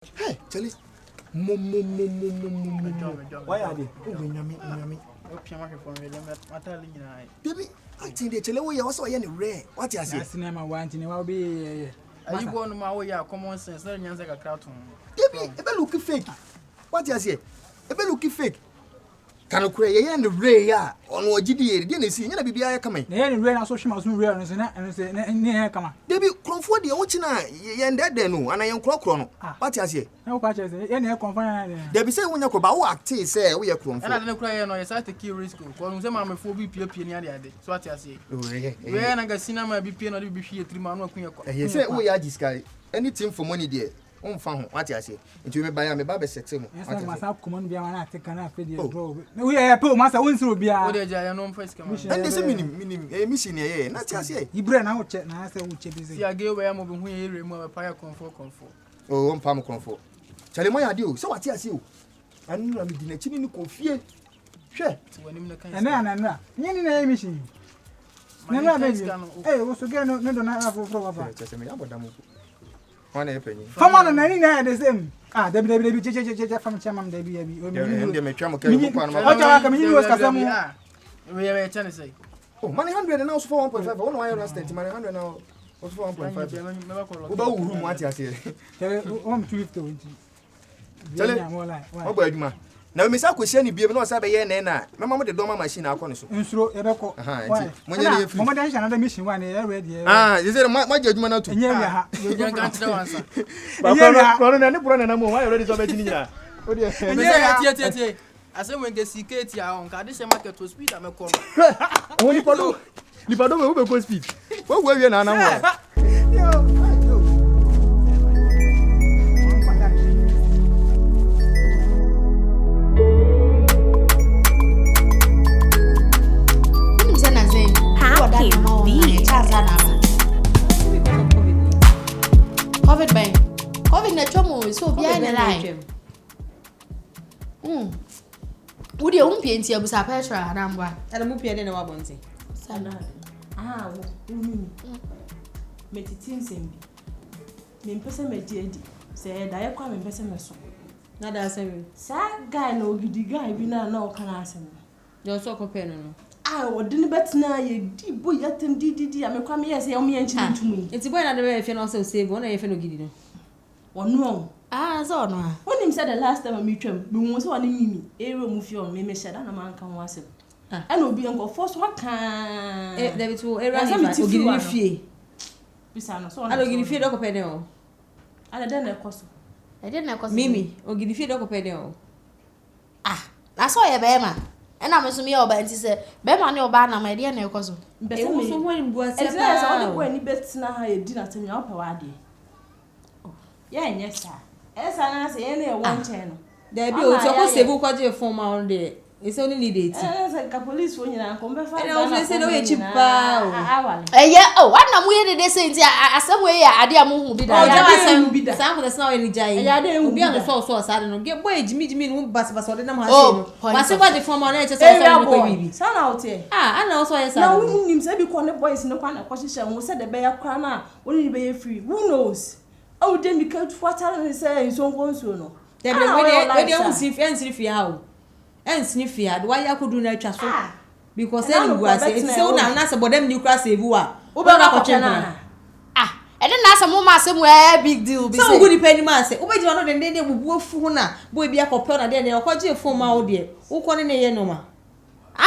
Hey, Charlie. Why are they? Baby, I think they tell you also rare. What you say? Cinema wanting will be. Are you going to my way? Common sense, let me answer a crowd. Baby, a look fake. What you say? A look fake. Can you create and the ray? On what GD didn't see any baby. I come in. The rain also she must real and say, near come. Baby, comfort the watching. And that they know, and I am clock chrono. What you say? No patches, any confine. They be saying when you go about say we are clone. And I don't cry on your side to kill risk. When some I'm a full BP near the other. So what I say? When I got cinema BP or be here 3 months. He said, we are this guy. Anything for money there. On found what I say. It will be by a baby sex. Yes, myself come on be an active can have video. We are poor master wins will be a first come. And this is a mission here. Not just say. You bring out check now. I say, which is I gave away I'm moving here, remove a fire comfort. Oh, one palm comfort. Tell him what I do. So what I see you. And I'm in a chin coffee. Sure. And then, you know, mission. No, hey, what's again? No, don't have for One penny. Come on, and any the same. Ah, the from Chairman Debbie. We have a chance to say. Oh, money 100 and also for 1.5. Oh, no, I understand. Money 100 now. What's for 1.5? About whom what I say? Tell him 250. Tell him more like what man. Now, Miss Aquishani be no Sabe Yana. My mama the Doma machine. I can so. Instro Ebeco. When you have another mission one already. Ah, is it my judgment out to you? Yeah, you can't answer. Why already so many? I said when they see Katie on Kadisha market to speed, I'm a call. Only for you don't go speed. What were you now? COVID bang. COVID na chomo so bia na live. Wo de wo mpie ntia busa petra na mbwa. Ada mu pie de na wabonti. Sana. Wo metitin sembi. Me mpese mejiedi. Se da ye kwa me mpese meso. Na da asem. Sa guy na ogidi guy bi na o kana asem. Yo so ko pe no. Odini betina ye di boy yatem di amekwa me yes ye o me enchi ntumi. Enti boy na de be fe no so save wona ye fe no gidi no. Wono. So no. Wonim said the last time me twam, me won so woni mimi. Ere mu fi on me sheda na man kan wasem. And obi enko force waka. David wo era ni ogidi fie. Bisa no so na. Ogidi fie do ko pe de o. Ala de na ekoso. E de na ekoso. Mimi, ogidi fie do ko pe de o. Na so ye be ma. Ena me so me oba nti se be ma ne oba na ma de na ekoso. E wo so mo ni bua se pa. E so de boy ni betina ha ye di na temi opa wa de. Yeah, yes, sir. Esa na se ye na e won chen no. Da bi o to ko save ko je form on de. E se oni need it. Se ka police wo nyina ko be fa. E o se no ye chipa o. Wana mu ye de se nti asem we ya ade amu hu bi da. Ja asem bi da. San ko de na we ni jai. Obi an so asa de no. Ge boy jimi no bas de na ma ha se no. Wa se kwa de form on e che so ko bibi. San na ote. Ana also yes. Na wo nim se bi ko ne boys no kwa na ko hihye wo se de be ya kwa na wo ni be ye free. Who knows? Oh, then we can't water say so nso no. They dey unsniff ya o. Sniff ya. Why ya could do na twa so? Because say you go say it say na say bodem ni kra save wa. Wo be na ko chena. E dey na say mo ma say mo big deal be say. So go depend man say. Wo be no dey bubu ofu ho na boy bia kopel na dey ko je phone ma wo dey. Wo ko ne ye no ma.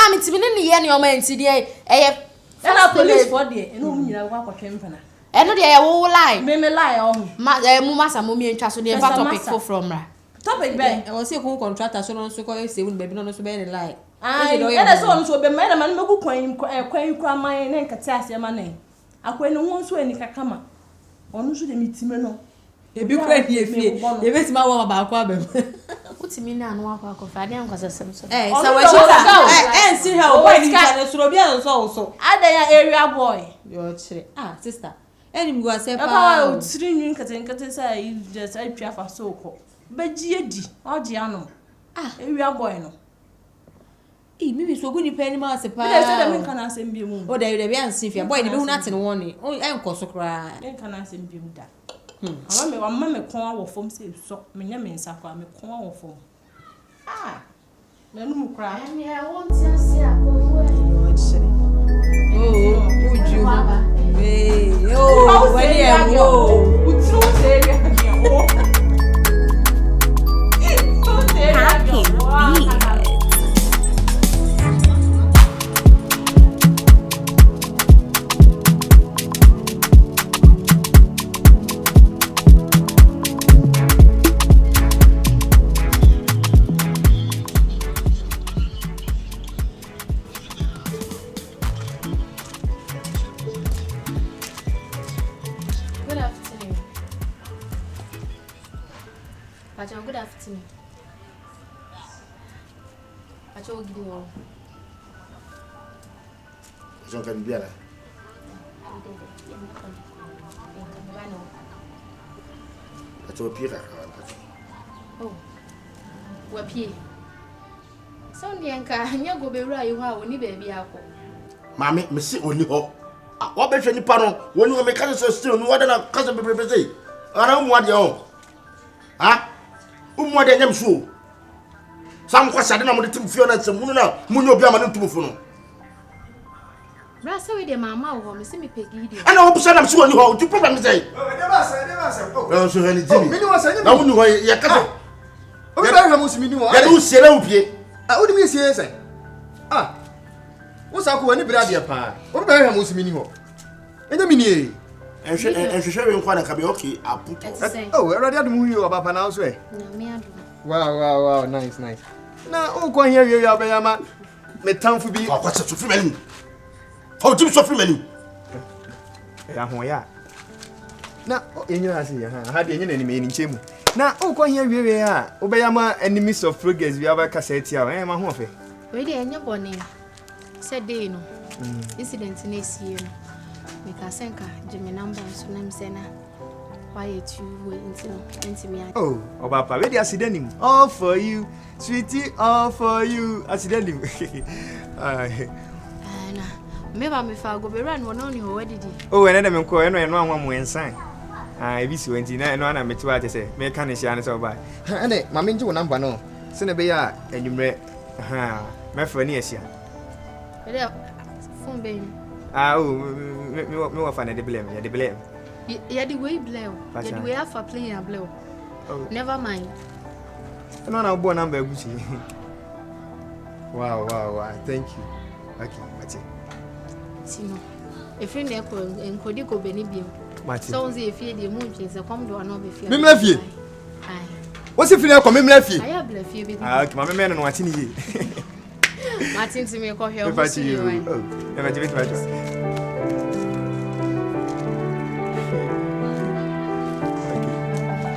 Me timi ne ye ne o ma nti dey eye. Na police for dey. No mu nyina kwa kwatwe na. Eno de ye wo lie. Me lie mu masa mo mi ntwa so de fa topic for from ra. Topic be. E wo say ko contractor so no so ko say won baby no so be lie. E so on so be me na man me ku kwan kwa man ne nkate ase ma nan. Akwa ne won so ani kakama. Onu so de mitime no. E bi kwa ni efie. E be tima wa ba akwa ba. Utimi na anu akwa akwa de ankwasa sem so. Sa wa chita. See how boy ni kan so bi an so. Ada ya area boy. Yo chire. Sister. Enim go ase pa. Aka o tiri nyin nkate say just atwa fa so ko. Beji edi. Oje ano. Area boy no. Mimi so guni pe ni ma ase pa. Be say dem nka na asem bi mu. O da be ansifia. Boy ni be hu na te no won ni. O enko so kra. Nka na asem bi mu da. Mama me kon wo fom say so me nya me nsa kwa me kon wo fom. Na no mu kra. Me I want to see akowo. Oh, uju. Hey, oh, when you go. Utru say ya. Good afternoon. Acho gidi wo. Jean kan biara. Acho pira. Oh. Wa pie. So nka nya go bewura yi ho a woni ba bia akọ. Mami, me si oni ho. Wa be hwe nipa no, woni me ka so still no wada na ka so bebrebe sei. Ara mu ade ho. Ha? Umu de nyam so. Sam kwasa de na mo de tim fio na nsem na munyo obi ama ne ntumfo no. Bra se we de mama wo me se me pegi de. Ana wo busa na so oni ho, the problem is say. E de ba se. Oh, so hani jimi. Me ni wa se. Na wonu ho ya ka so. O be ba mo simi ni wo. Ya de wo siele wo pie. O di mi sie se. Wo sa ko wani bra de pa. O be ba mo simi ni wo. Enya mi ni e. Enhwehwe we nkwa na ka be okay aputo. Oh, already adum hu oba pa na so e. Na me adu. Wow, nice. Na o ko here we abeyama me tamfo bi. Kwa kwasa so free menu. How do you so free menu? Ya ho ya. Na enyi ase ya ha de enyi na ni me ni nchemu. Na o ko here we a obeyama enemies of progress bi aba cassette a ma ho ofe. We de enye bone. Said day no. Incident na esie no. Mika senka Jimmy number so na msena why it you into me. Oh, oba pa we dey accident all for you sweetie, all for you accident na me ba me fa go be run won on ho wadidi. Oh, ene dem nko eno anwa mo ensan ebi si wenti na eno ana metu ate se me ka ne hia ne so ba ene ma me nji wo number no se ne be ya anwumre me fa ni ahia ele phone be me wa fa na de blame ya de blame ya the way blame ya the way afa playing ya blame. Oh, never mind. No na bo number agusi. Wow, thank you. Okay, Mati. Sino if you neko enkodi ko beni biem Mati so nze efie de mu ntwe se kom do na obefie me mlafie ai wo se fini ko me mlafie aya blafie be okay ma me no ati ni ye Martin to me ko here o si you oh e ma jibit ma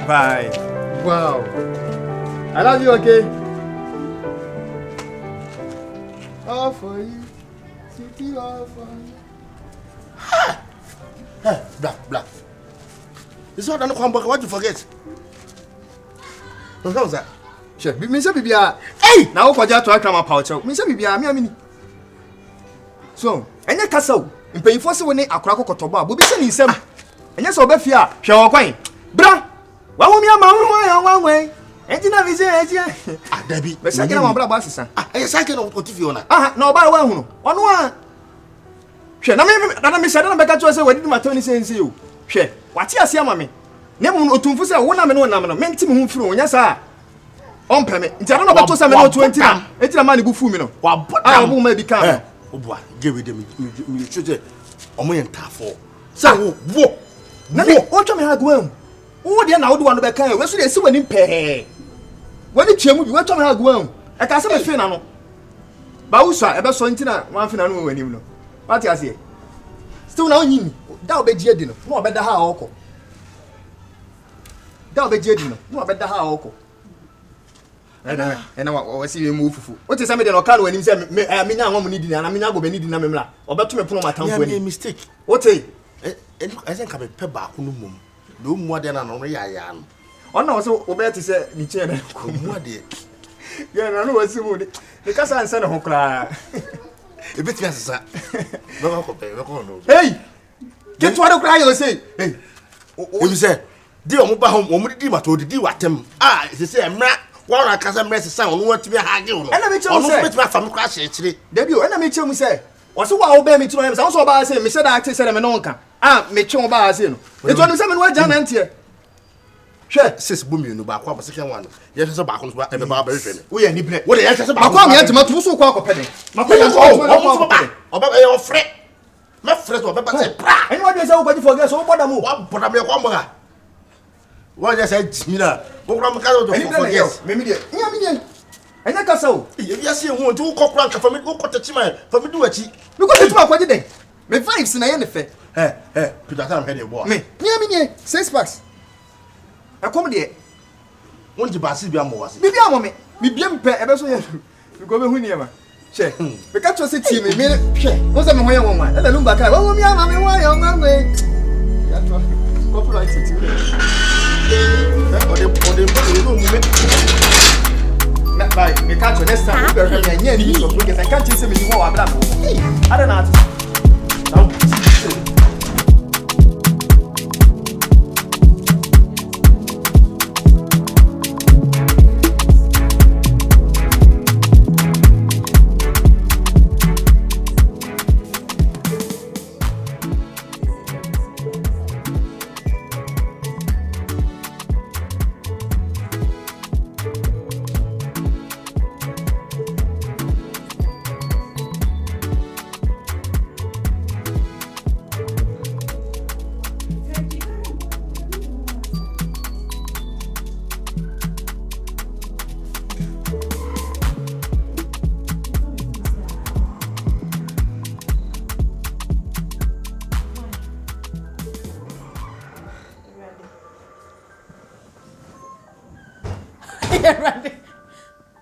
bye. Wow, I love you, okay? All for you, city all for you. Hey, black. It's not what you forget. What's that? Sure, me say bibia. Hey, now ko ja to akra ma paucho. Me say bibia, me amini. So, enye kasa o. Mpeyifo se woni akora kokotobo a, bobi se ni nsam. Enye se oba fia, hwe wo kwan. Bra. Wa wo mi ama wo ya wanwen. Enti na vise enti. Dabi. Be se kena mo bra ba sesa. E se kena o tifi ona. Na oba wa hunu. Ono a. Hwe na me se na be ka cho se wadi ma toni se nsi o. Hwe, wati ase ama me. Ne mu otumfu se wo na me no nam no. Me ntimi hu firi onya sa. Ompe me. Nti ana no beto se me no 20 na. Enti na ma ne bu fu mi no. Wa bodam. Obu ma bi ka. Obua, give with them. Me choose omo yentafo. Sa wo. Na me o twa me ha gwam. Wo de na wo do wa no be kan. We so de si wani pe. Wani twemu bi we twa me ha gwam. E ka se me fe na no. Ba wo so e be so nti na wan fe na no wani no. What ase? Still na onyi. Da obeji edi no. No obeda ha okọ. Da obeji edi no. No obeda ha okọ. Ena wa si mu fufu. O te se me de no ka no wani se me nya anwa mu ni di na me nya go be ni di na me mla. Obeto me pono matamfo ani. Yeah, mistake. O te I think I be pe ba ko no mum. No mu ade na no ya no. Ona wo so obeti se ni che na ko mu ade. Yeah, na no wasi mu de. Ne kasa ansa na ho kra. E beti asesa. Be ko no. Hey! Get what I say. Hey. You say di omo ba hom omo di mato di watem se se emra wa na kasa mrese san onu watimi hage onu onu fit ma fam kwa shechire Debi o na me chemu say o se wa oba mi tiro em say so ba say me sheda ate say me no nka me che oba say no eto no say me no agya na ntie hwe sis bumi no ba kwa ba second one ye se ba ko so e be ba hwe me wo ye ni bre wo de ye se ba makwa me antima to so kwa akopede makwa ya oba e o fre me fre so oba ba say pra eni wa de say wo kwaji forget so wo boda mu wa boda me kwa mboga wo je say jimina wo kra me ka do forget me de nya me de enya kasa o ye bi ase hu nti wo kokra nka fami wo kotachima fami du achi me ko tetuma kwaji den me vibes na ye ne fe Peter Sam head boy me nya me de 6 packs akom de won di basi bi amo wase bibi amo me biem pe ebe so ye me ko be hu niema che me ka cho se ti me hwe wo se me ho ye won wa e da lumba kai wo mi ama me ho ye won ngwe ya to copyright ti no me na bai me ka cho next time we be hwe nya ni so go get kan ti se me ni ho wa bra no ada na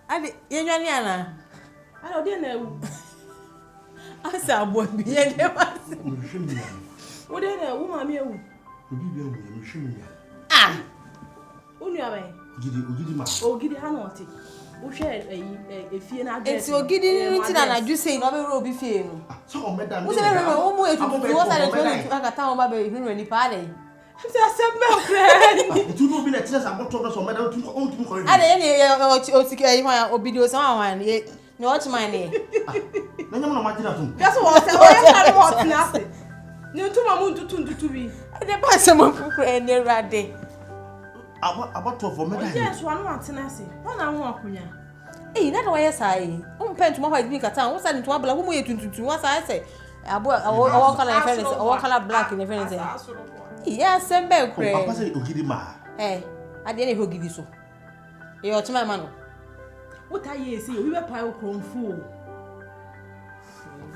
Ade yenwani ana Ade odi na ewu asa abo bi ye de wase odi na ewu ma mi ewu obi bi ewu me hwemi unu abai ogidi ma ogidi ha na oti wo hwe efie na ade enti ogidi ni ntina na dwuse no be ro obi fie no so o medam wo se be wo mu etutu wo sa le to akata wo ba be hunu ni pa ade se asembe okre tu no bi na tira sa boto so medam tu on tu ko ade ye o tiki ayi hwan obidi o se hwan ye ni o chima ni na nyam na magina tu gaso wo se o ya ka no oti na se ni ntuma mu ntutu bi ade pa se mo kukura ni rade abato for medam yes one ati na se na ho akunya na do ye sai o mpent mo hwa bi kata wo sa ni to abla wo mo ye tuntutu wo sa se abo o kala reference o kala black reference iya sembe kure papa say ogidi ma ade ne ogidi so e o chima ma no what are you say we be pa okromfu o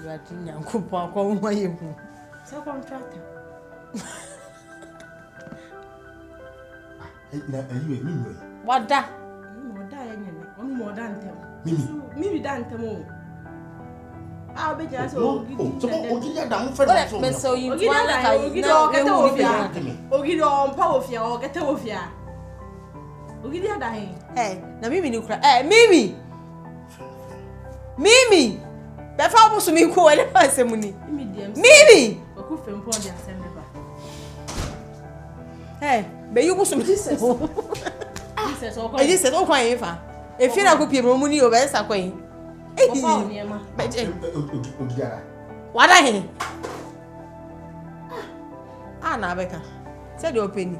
radi nyankopon akwa wo ye hu se contractor na ayi mi wada ye nyene onu mo da ntem mimi da ntem o be just ogidi da mo fe so me so yin ogidi ka ogidi o kete wo fia ogidi o mpa wo fia o kete wo fia ogidi ada hin na mimi ni kura mimi be fa bu so mi ko wale fa se mu ni mimi o ku fe mpo de asem ba be yu bu so mi Jesus o ko Jesus o kwa yin fa e fi na ko pie mu ni o be sa kwa yin o fa o ni ma ogidi ara wada hin na beka se de openi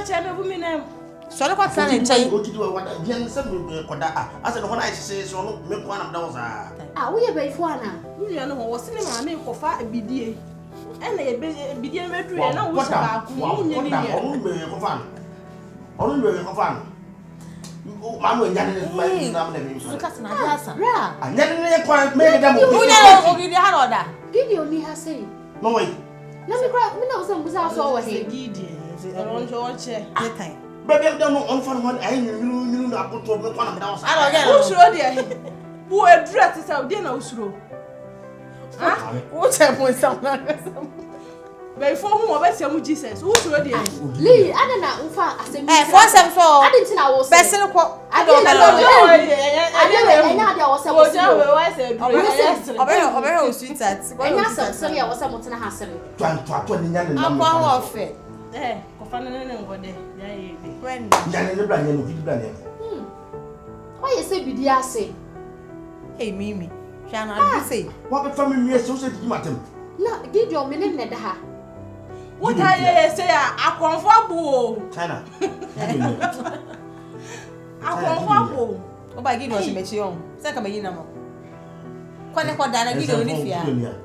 che me bu mi na so le kwa tan nchen ogidi wada bien se me koda ase no ho na ise so no me ko anam da wo sa wo ye beifo ana unu ya no wo se ne ma me ko fa abidie ena ye bidie me duru ya na wo se ba ku unu nye ni ye onu me ko fa mama nyane ne ma na me so ka sana dia sa anyane ne kwa me da mo unya ogidi ha no da gidi oni ha sei no way na mi kra mi na wo se mbusa so wo he gidi ron jo che netai bebe da no on fa no ai nyunu na apoto me kwa na da wo sa usuro de bu edura ti sa de na usuro wo che mo sam na be fo hu oba se mu Jesus usuro de li ana na ufa asemi for sem so adi ntina wo se bese ko adi enya adi wo se wo se obe o sweet at enya sam se ya wo se mutena ha sere twa ni nyane na akwa ho ofe ko When Janelle Bryan, you did Bryan. Why you say Bidia say? Hey, Mimi, Shana, say, what the family is so said you, madam? No, give your minute, Neda. What I say, I comfortable. China. I comfortable. Oh, by giving us a mission. Second, my number. Quite a dana, give you any fear.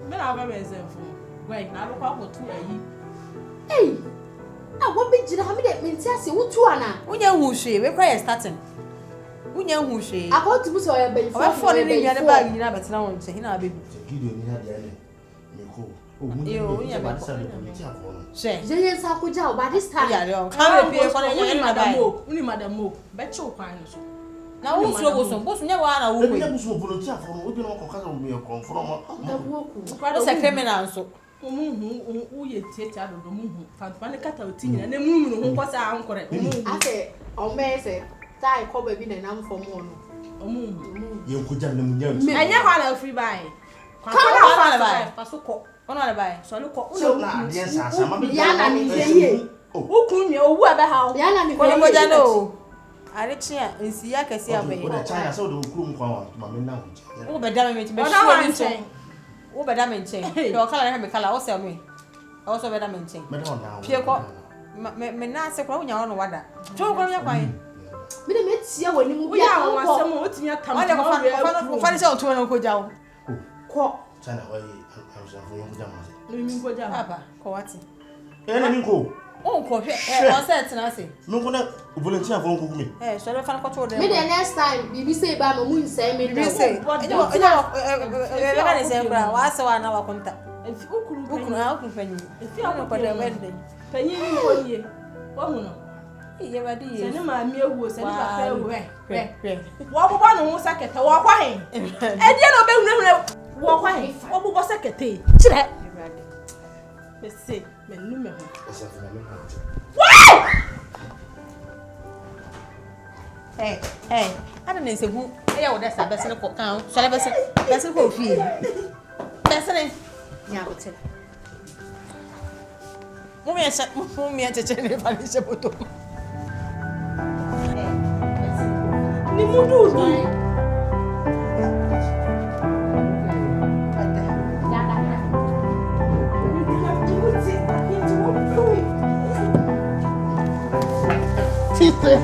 Men are very example. Wait, now look up to Hey, I won't be to have that means yes, you to Anna. We know who she, we're quite starting. We know who she. I got to put your baby for falling in the bag, you never know what saying. I'll be say, yes, I could tell by this time. Yeah, come here for any Madam Mo, bet your pines. Now, who's so both never are a woman who volunteer for we don't call me a confirm. That's a criminal. So, who you take out of the moon, found cut out and the moon who was our uncle. I say, oh, may say, die cover being an arm for more. You could tell them, I never had a free buy. Come on, buy. So look, yes, Yana, who couldn't you wear the house? Yana, I didn't see I can see a China, so the room for Mamma now. Oh, but damage, but I'm saying, oh, but damage, your color, have a color, also me. Also, but I'm saying, Pierre, me not say, oh, you're on water. Joe, what are you buying? We didn't meet you when you are some what's in your come. I never find out to an go China, I mean, go down. Papa, Coati. And go. Oh, coffee, I said, and I say, no one volunteer for me. Eh, so I found control. Maybe next time, we say by moon, say, maybe say, what do you say? What's our now contact? If you Who can help you, Penny? If you are for a wedding, Penny, 1 year. One, yeah, send him a mere who sent away. Walk one who second to walk away. And yellow walk away. What was second tea? Let's see, men. Hey, I don't know who. Yeah, that's a best in the count. Shall I say, that's a whole fee. That's it. Yeah, but it. Mummy, I just change if I miss a photo. Sister.